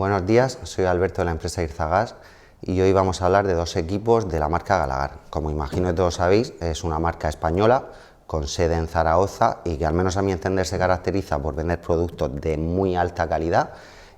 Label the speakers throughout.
Speaker 1: Buenos días, soy Alberto de la empresa Irzagas y hoy vamos a hablar de dos equipos de la marca Galagar. Como imagino que todos sabéis, es una marca española con sede en Zaragoza y que al menos a mi entender se caracteriza por vender productos de muy alta calidad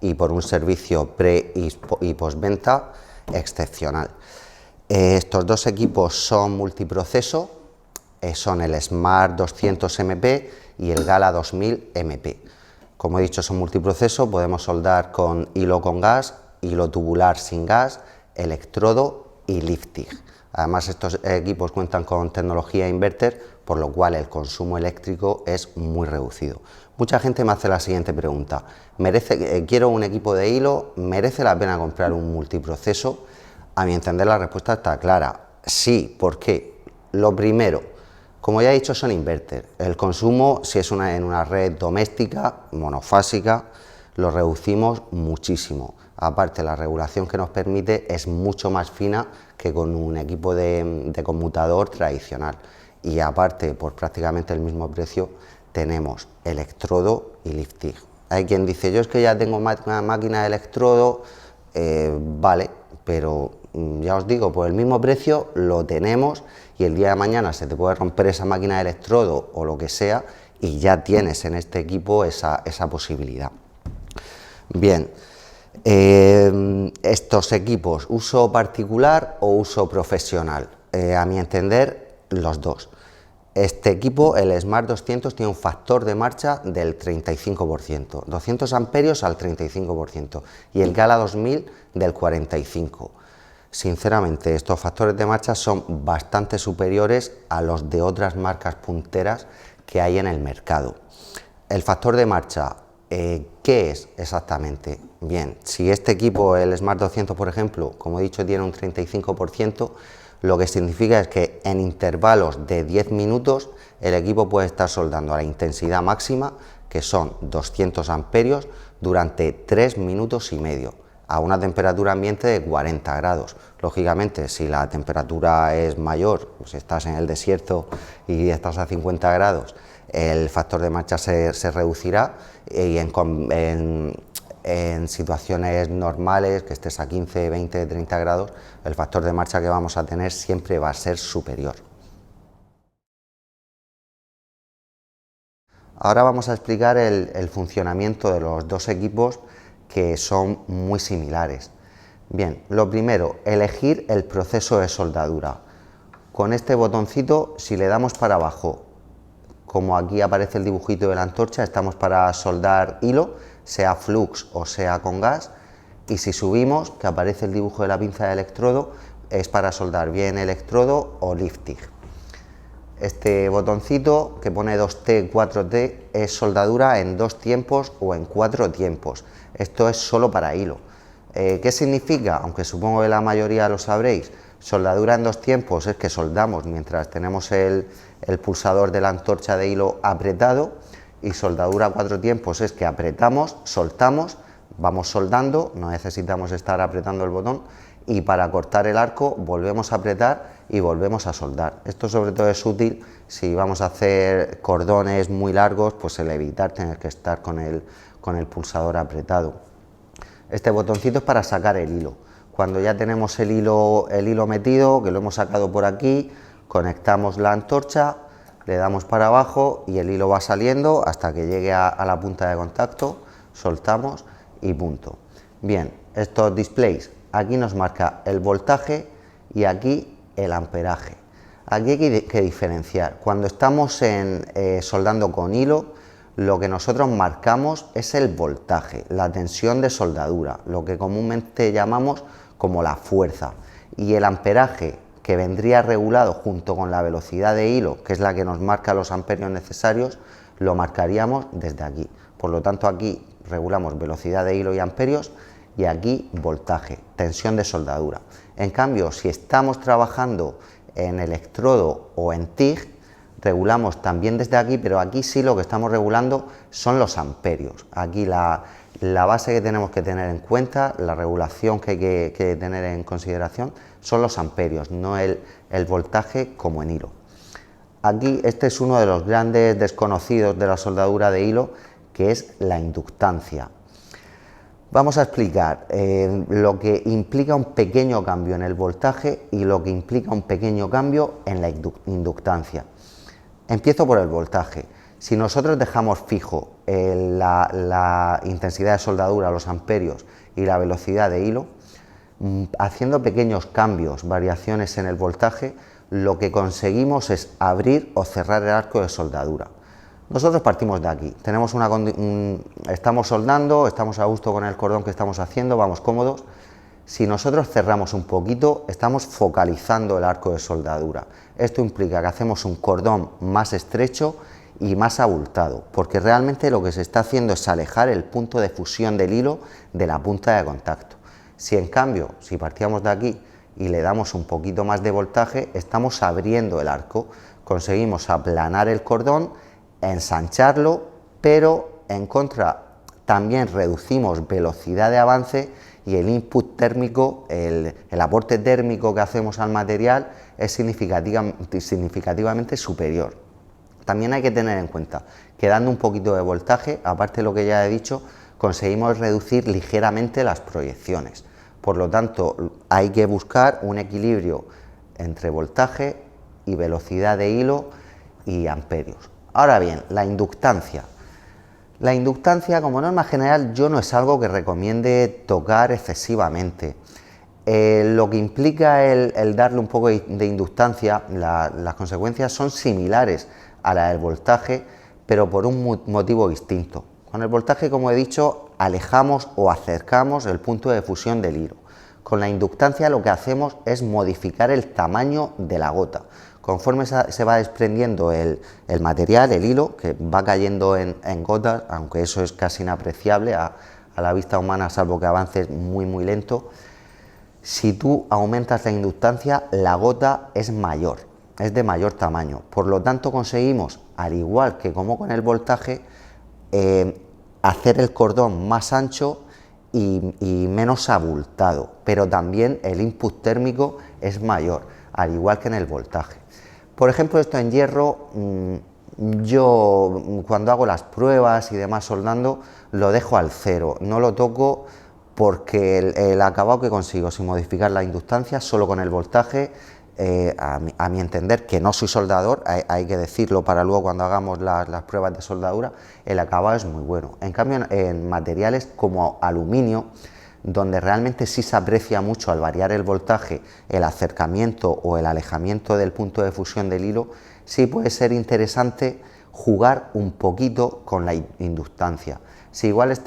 Speaker 1: y por un servicio pre y postventa excepcional. Estos dos equipos son multiproceso, son el Smart 200 MP y el Gala 2000 MP. Como he dicho, son multiproceso, podemos soldar con hilo con gas, hilo tubular sin gas, electrodo y lift-TIG. Además, estos equipos cuentan con tecnología inverter, por lo cual el consumo eléctrico es muy reducido. Mucha gente me hace la siguiente pregunta: quiero un equipo de hilo, ¿merece la pena comprar un multiproceso? A mi entender la respuesta está clara, sí. ¿Por qué? Lo primero, como ya he dicho, son inverter. El consumo, si es en una red doméstica, monofásica, lo reducimos muchísimo. Aparte, la regulación que nos permite es mucho más fina que con un equipo de conmutador tradicional. Y aparte, por prácticamente el mismo precio, tenemos electrodo y lift-TIG. Hay quien dice, yo es que ya tengo una máquina de electrodo, vale, pero ya os digo, por el mismo precio lo tenemos y el día de mañana se te puede romper esa máquina de electrodo o lo que sea y ya tienes en este equipo esa posibilidad. Bien, estos equipos, ¿uso particular o uso profesional? A mi entender, los dos. Este equipo, el Smart 200, tiene un factor de marcha del 35%, 200 amperios al 35%, y el Gala 2000 del 45%. Sinceramente, estos factores de marcha son bastante superiores a los de otras marcas punteras que hay en el mercado. El factor de marcha, ¿qué es exactamente? Bien, si este equipo, el Smart 200, por ejemplo, como he dicho, tiene un 35%, lo que significa es que en intervalos de 10 minutos el equipo puede estar soldando a la intensidad máxima, que son 200 amperios, durante 3 minutos y medio, a una temperatura ambiente de 40 grados. Lógicamente, si la temperatura es mayor, pues estás en el desierto y estás a 50 grados, el factor de marcha se reducirá, y en situaciones normales, que estés a 15, 20, 30 grados, el factor de marcha que vamos a tener siempre va a ser superior. Ahora vamos a explicar el funcionamiento de los dos equipos, que son muy similares. Bien, lo primero, elegir el proceso de soldadura. Con este botoncito, si le damos para abajo, como aquí aparece el dibujito de la antorcha, estamos para soldar hilo, sea flux o sea con gas, y si subimos, que aparece el dibujo de la pinza de electrodo, es para soldar bien electrodo o lift-TIG. Este botoncito que pone 2T, 4T es soldadura en 2 tiempos o en 4 tiempos. Esto es solo para hilo. ¿Qué significa? Aunque supongo que la mayoría lo sabréis. Soldadura en 2 tiempos es que soldamos mientras tenemos el pulsador de la antorcha de hilo apretado, y soldadura a 4 tiempos es que apretamos, soltamos, vamos soldando, no necesitamos estar apretando el botón, y para cortar el arco volvemos a apretar y volvemos a soldar. Esto sobre todo es útil si vamos a hacer cordones muy largos, pues el evitar tener que estar con el pulsador apretado. Este botoncito es para sacar el hilo. Cuando ya tenemos el hilo metido, que lo hemos sacado por aquí, conectamos la antorcha, le damos para abajo y el hilo va saliendo hasta que llegue a la punta de contacto, soltamos y punto. Bien, estos displays, aquí nos marca el voltaje y aquí el amperaje. Aquí hay que diferenciar. Cuando estamos soldando con hilo, lo que nosotros marcamos es el voltaje, la tensión de soldadura, lo que comúnmente llamamos como la fuerza, y el amperaje, que vendría regulado junto con la velocidad de hilo, que es la que nos marca los amperios necesarios, lo marcaríamos desde aquí. Por lo tanto, aquí regulamos velocidad de hilo y amperios, y aquí voltaje, tensión de soldadura. En cambio, si estamos trabajando en electrodo o en TIG, regulamos también desde aquí, pero aquí sí lo que estamos regulando son los amperios. Aquí la base que tenemos que tener en cuenta, la regulación que hay que tener en consideración, son los amperios, no el voltaje como en hilo. Aquí este es uno de los grandes desconocidos de la soldadura de hilo, que es la inductancia. Vamos a explicar lo que implica un pequeño cambio en el voltaje y lo que implica un pequeño cambio en la inductancia. Empiezo por el voltaje. Si nosotros dejamos fijo la intensidad de soldadura, los amperios y la velocidad de hilo, haciendo pequeños cambios, variaciones en el voltaje, lo que conseguimos es abrir o cerrar el arco de soldadura. Nosotros partimos de aquí, estamos soldando, estamos a gusto con el cordón que estamos haciendo, vamos cómodos. Si nosotros cerramos un poquito, estamos focalizando el arco de soldadura. Esto implica que hacemos un cordón más estrecho y más abultado, porque realmente lo que se está haciendo es alejar el punto de fusión del hilo de la punta de contacto. Si en cambio, si partíamos de aquí y le damos un poquito más de voltaje, estamos abriendo el arco, conseguimos aplanar el cordón, ensancharlo, pero en contra también reducimos velocidad de avance y el input térmico, el aporte térmico que hacemos al material es significativamente superior. También hay que tener en cuenta que dando un poquito de voltaje, aparte de lo que ya he dicho, conseguimos reducir ligeramente las proyecciones. Por lo tanto, hay que buscar un equilibrio entre voltaje y velocidad de hilo y amperios. Ahora bien, la inductancia. La inductancia, como norma general, yo no es algo que recomiende tocar excesivamente. Lo que implica el darle un poco de inductancia, las consecuencias son similares a la del voltaje, pero por un motivo distinto. Con el voltaje, como he dicho, alejamos o acercamos el punto de fusión del hilo. Con la inductancia lo que hacemos es modificar el tamaño de la gota. Conforme se va desprendiendo el material, el hilo, que va cayendo en gotas, aunque eso es casi inapreciable a la vista humana, salvo que avances muy lento, si tú aumentas la inductancia, la gota es mayor, es de mayor tamaño. Por lo tanto, conseguimos, al igual que como con el voltaje, hacer el cordón más ancho y menos abultado, pero también el input térmico es mayor, al igual que en el voltaje. Por ejemplo, esto en hierro, yo cuando hago las pruebas y demás soldando, lo dejo al cero, no lo toco porque el acabado que consigo sin modificar la inductancia, solo con el voltaje, a mi entender, que no soy soldador, hay que decirlo para luego cuando hagamos las pruebas de soldadura, el acabado es muy bueno. En cambio, en materiales como aluminio, donde realmente sí se aprecia mucho al variar el voltaje, el acercamiento o el alejamiento del punto de fusión del hilo, sí puede ser interesante jugar un poquito con la inductancia. Si igual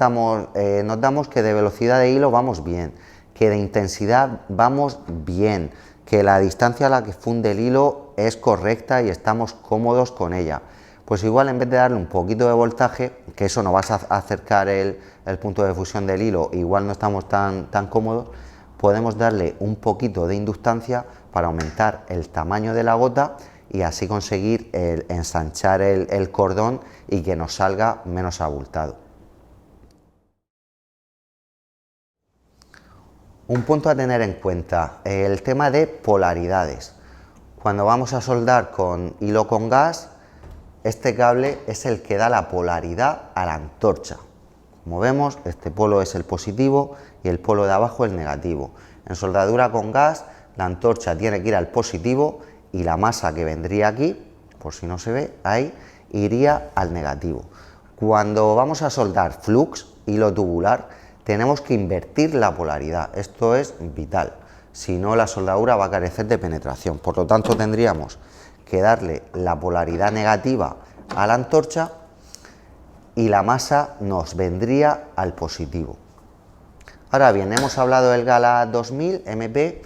Speaker 1: notamos que de velocidad de hilo vamos bien, que de intensidad vamos bien, que la distancia a la que funde el hilo es correcta y estamos cómodos con ella, pues igual en vez de darle un poquito de voltaje, que eso no vas a acercar el punto de fusión del hilo, igual no estamos tan cómodos, podemos darle un poquito de inductancia para aumentar el tamaño de la gota y así conseguir ensanchar el cordón y que nos salga menos abultado. Un punto a tener en cuenta, el tema de polaridades. Cuando vamos a soldar con hilo con gas, este cable es el que da la polaridad a la antorcha. Como vemos, este polo es el positivo y el polo de abajo el negativo. En soldadura con gas, la antorcha tiene que ir al positivo y la masa que vendría aquí, por si no se ve, ahí, iría al negativo. Cuando vamos a soldar flux, hilo tubular, tenemos que invertir la polaridad. Esto es vital. Si no, la soldadura va a carecer de penetración. Por lo tanto, tendríamos que darle la polaridad negativa a la antorcha y la masa nos vendría al positivo. Ahora bien, hemos hablado del Gala 2000 MP,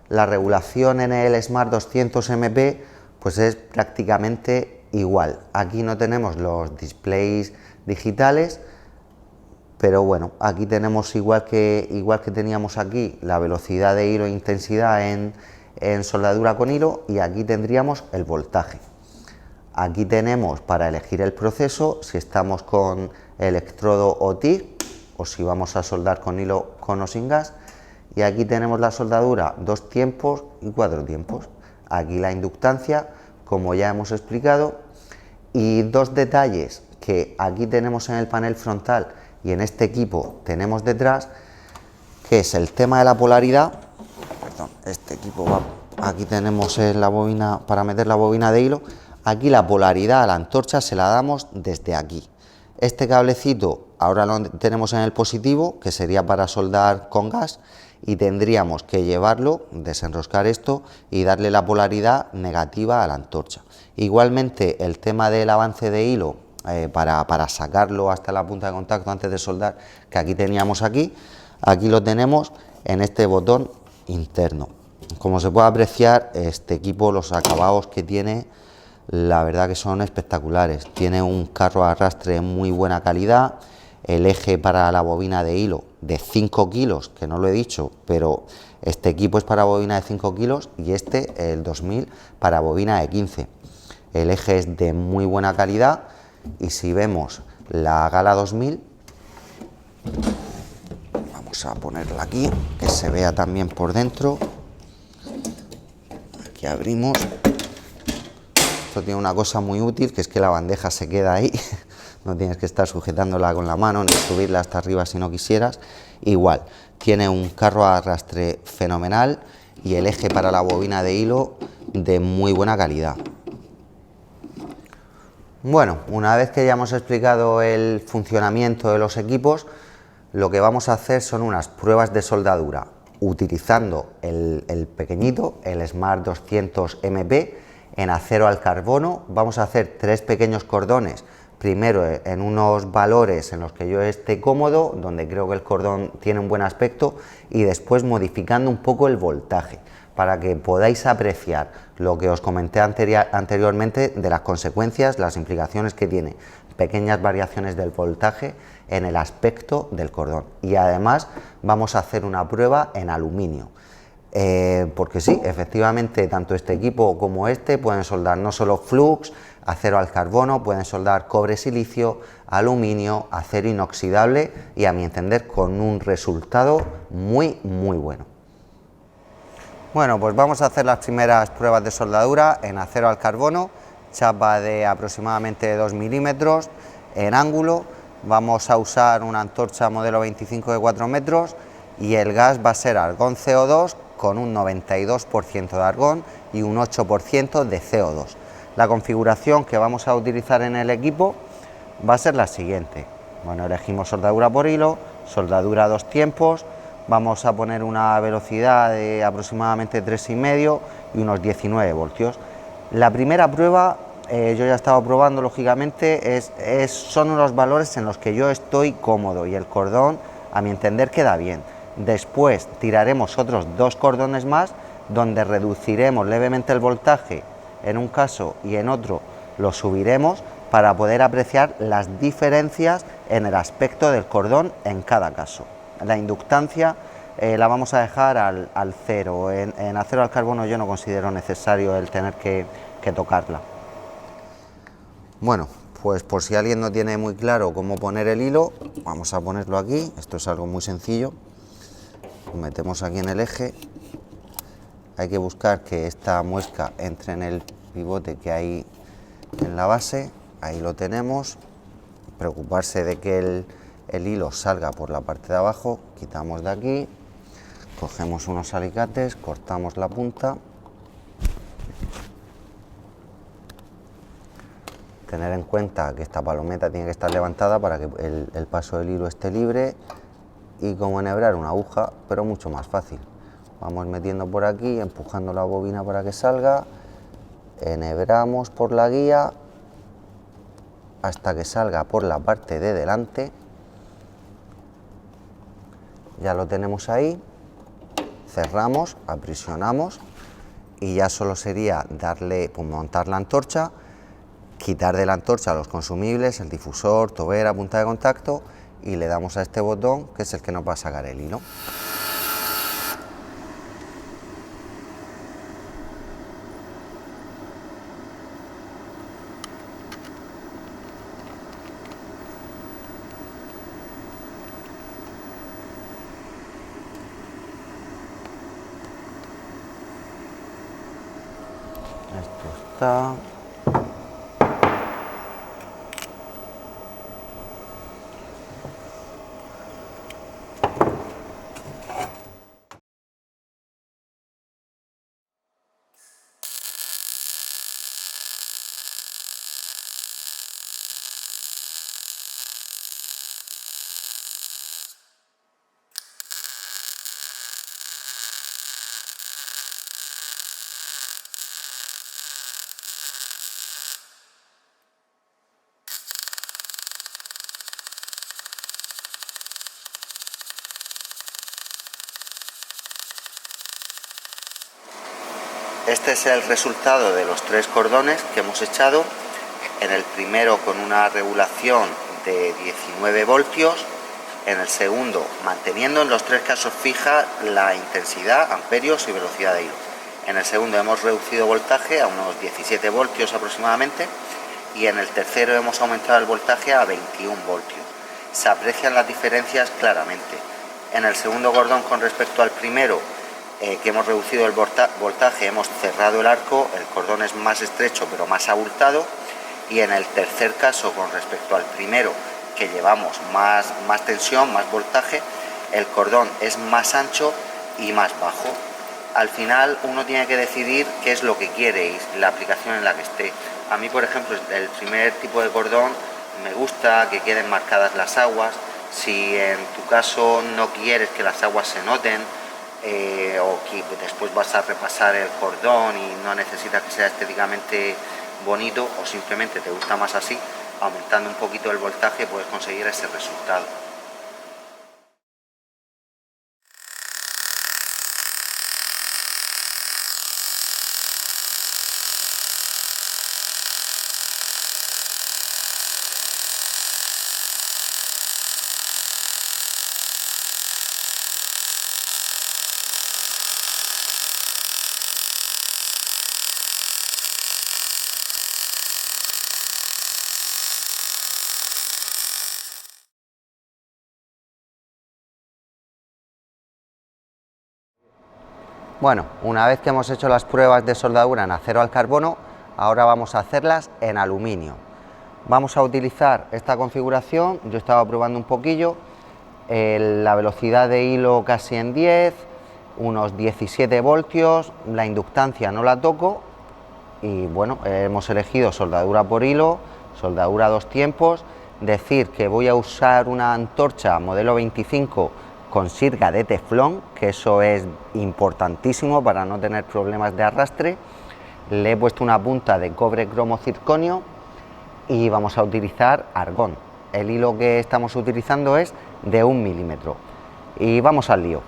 Speaker 1: la regulación en el Smart 200 MP pues es prácticamente igual. Aquí no tenemos los displays digitales, pero bueno, aquí tenemos igual que teníamos aquí la velocidad de hilo e intensidad en soldadura con hilo, y aquí tendríamos el voltaje. Aquí tenemos para elegir el proceso, si estamos con electrodo o TIG, o si vamos a soldar con hilo con o sin gas, y aquí tenemos la soldadura 2 tiempos y 4 tiempos. Aquí la inductancia, como ya hemos explicado, y dos detalles que aquí tenemos en el panel frontal y en este equipo tenemos detrás, que es el tema de la polaridad. Perdón, este equipo va, aquí tenemos la bobina para meter la bobina de hilo. Aquí la polaridad a la antorcha se la damos desde aquí. Este cablecito ahora lo tenemos en el positivo, que sería para soldar con gas, y tendríamos que llevarlo, desenroscar esto y darle la polaridad negativa a la antorcha. Igualmente el tema del avance de hilo, para sacarlo hasta la punta de contacto antes de soldar, que aquí teníamos aquí lo tenemos en este botón interno. Como se puede apreciar, este equipo, los acabados que tiene, la verdad que son espectaculares. Tiene un carro de arrastre de muy buena calidad, el eje para la bobina de hilo de 5 kilos, que no lo he dicho, pero este equipo es para bobina de 5 kilos y este, el 2000, para bobina de 15. El eje es de muy buena calidad y si vemos la Gala 2000, vamos a ponerla aquí, que se vea también por dentro. Aquí abrimos. Esto tiene una cosa muy útil, que es que la bandeja se queda ahí. No tienes que estar sujetándola con la mano ni subirla hasta arriba si no quisieras. Igual, tiene un carro a arrastre fenomenal y el eje para la bobina de hilo de muy buena calidad. Bueno, una vez que ya hemos explicado el funcionamiento de los equipos, lo que vamos a hacer son unas pruebas de soldadura utilizando el pequeñito, el Smart 200 MP, en acero al carbono. Vamos a hacer 3 pequeños cordones, primero en unos valores en los que yo esté cómodo, donde creo que el cordón tiene un buen aspecto, y después modificando un poco el voltaje, para que podáis apreciar lo que os comenté anteriormente de las consecuencias, las implicaciones que tiene pequeñas variaciones del voltaje en el aspecto del cordón. Y además vamos a hacer una prueba en aluminio. Porque sí, efectivamente, tanto este equipo como este pueden soldar no solo flux, acero al carbono, pueden soldar cobre, silicio, aluminio, acero inoxidable y, a mi entender, con un resultado muy bueno. Bueno, pues vamos a hacer las primeras pruebas de soldadura en acero al carbono, chapa de aproximadamente 2 milímetros en ángulo. Vamos a usar una antorcha modelo 25 de 4 metros y el gas va a ser argón CO2 con un 92% de argón y un 8% de CO2. La configuración que vamos a utilizar en el equipo va a ser la siguiente. Bueno, elegimos soldadura por hilo, soldadura a 2 tiempos, vamos a poner una velocidad de aproximadamente 3,5 y unos 19 voltios. La primera prueba, yo ya estaba probando, lógicamente, son unos valores en los que yo estoy cómodo y el cordón, a mi entender, queda bien. Después tiraremos otros 2 cordones más, donde reduciremos levemente el voltaje en un caso y en otro lo subiremos, para poder apreciar las diferencias en el aspecto del cordón en cada caso. La inductancia la vamos a dejar al cero. En acero al carbono yo no considero necesario el tener que tocarla. Bueno, pues por si alguien no tiene muy claro cómo poner el hilo, vamos a ponerlo aquí. Esto es algo muy sencillo. Lo metemos aquí en el eje. Hay que buscar que esta muesca entre en el pivote que hay en la base. Ahí lo tenemos. Preocuparse de que el hilo salga por la parte de abajo. Quitamos de aquí, cogemos unos alicates, cortamos la punta. Tener en cuenta que esta palometa tiene que estar levantada para que el paso del hilo esté libre, y como enhebrar una aguja, pero mucho más fácil. Vamos metiendo por aquí, empujando la bobina para que salga, enhebramos por la guía hasta que salga por la parte de delante. Ya lo tenemos ahí, cerramos, aprisionamos y ya solo sería montar la antorcha, quitar de la antorcha los consumibles, el difusor, tobera, punta de contacto, y le damos a este botón, que es el que nos va a sacar el hilo. Esto está. Este es el resultado de los 3 cordones que hemos echado. En el primero con una regulación de 19 voltios, en el segundo manteniendo en los 3 casos fija la intensidad, amperios y velocidad de hilo. En el segundo hemos reducido voltaje a unos 17 voltios aproximadamente y en el tercero hemos aumentado el voltaje a 21 voltios. Se aprecian las diferencias claramente. En el segundo cordón con respecto al primero, que hemos reducido el voltaje, hemos cerrado el arco, el cordón es más estrecho pero más abultado, y en el tercer caso con respecto al primero, que llevamos más tensión, más voltaje, el cordón es más ancho y más bajo. Al final uno tiene que decidir qué es lo que quiere y la aplicación en la que esté. A mí, por ejemplo, el primer tipo de cordón me gusta que queden marcadas las aguas. Si en tu caso no quieres que las aguas se noten, o que después vas a repasar el cordón y no necesitas que sea estéticamente bonito, o simplemente te gusta más así, aumentando un poquito el voltaje puedes conseguir ese resultado. Bueno, una vez que hemos hecho las pruebas de soldadura en acero al carbono, ahora vamos a hacerlas en aluminio. Vamos a utilizar esta configuración, yo estaba probando un poquillo, la velocidad de hilo casi en 10, unos 17 voltios, la inductancia no la toco y bueno, hemos elegido soldadura por hilo, soldadura a 2 tiempos, decir que voy a usar una antorcha modelo 25 con sirga de teflón, que eso es importantísimo para no tener problemas de arrastre. Le he puesto una punta de cobre cromo circonio y vamos a utilizar argón. El hilo que estamos utilizando es de 1 milímetro y vamos al lío.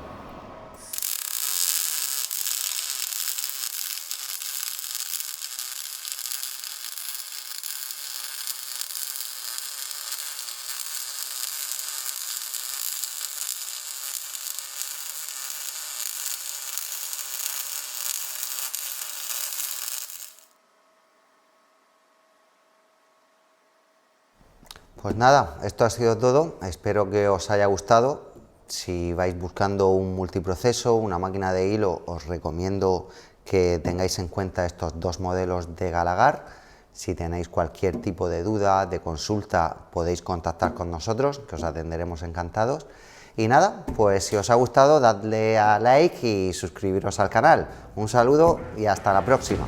Speaker 1: Pues nada, esto ha sido todo, espero que os haya gustado. Si vais buscando un multiproceso, una máquina de hilo, os recomiendo que tengáis en cuenta estos 2 modelos de Gallagher. Si tenéis cualquier tipo de duda, de consulta, podéis contactar con nosotros, que os atenderemos encantados. Y nada, pues si os ha gustado, dadle a like y suscribiros al canal. Un saludo y hasta la próxima.